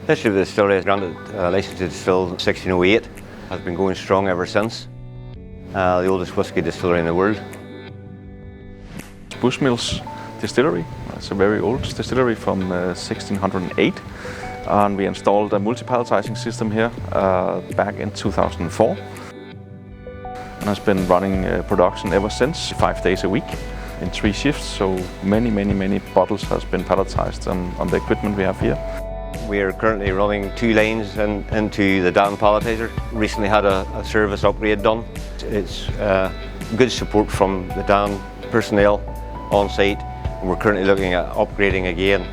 History of the distillery is granted a license to distill in 1608. Has been going strong ever since. The oldest whisky distillery in the world. Bushmills Distillery. It's a very old distillery from 1608, and we installed a multi-palletising system here back in 2004. And has been running production ever since, 5 days a week in 3 shifts. So many bottles has been palletised on the equipment we have here. We are currently running 2 lines into the DAN Palletiser. Recently had a service upgrade done. It's good support from the DAN personnel on site. And we're currently looking at upgrading again.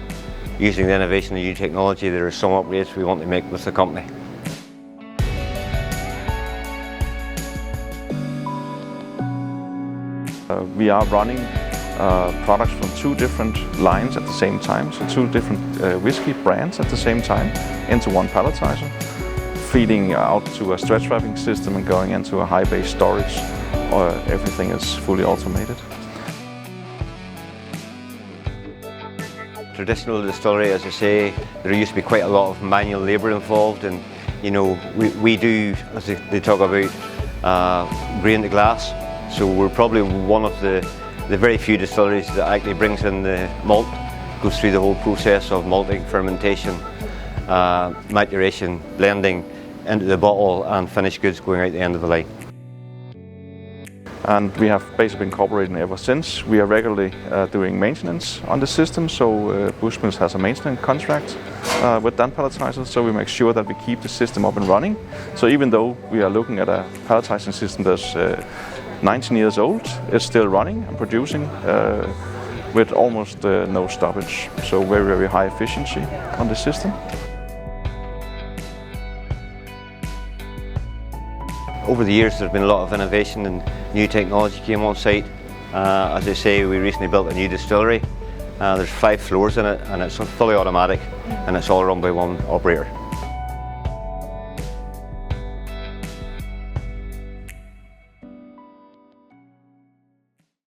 Using the innovation and new technology, there are some upgrades we want to make with the company. We are running products from 2 different lines at the same time, so 2 different whiskey brands at the same time into one palletizer, feeding out to a stretch wrapping system and going into a high bay storage. Everything is fully automated. Traditional distillery, as I say, there used to be quite a lot of manual labour involved, and we do, as they talk about, grain to glass. So we're probably one of the very few distilleries that actually brings in the malt, goes through the whole process of malting, fermentation, maturation, blending into the bottle, and finished goods going out the end of the line. And we have basically been cooperating ever since. We are regularly doing maintenance on the system, so Bushmills has a maintenance contract with DAN Palletiser, so we make sure that we keep the system up and running. So even though we are looking at a palletising system that's 19 years old, it's still running and producing with almost no stoppage. So very high efficiency on the system. Over the years there's been a lot of innovation and new technology came on site. As I say, we recently built a new distillery. There's 5 floors in it, and it's fully automatic, and it's all run by one operator.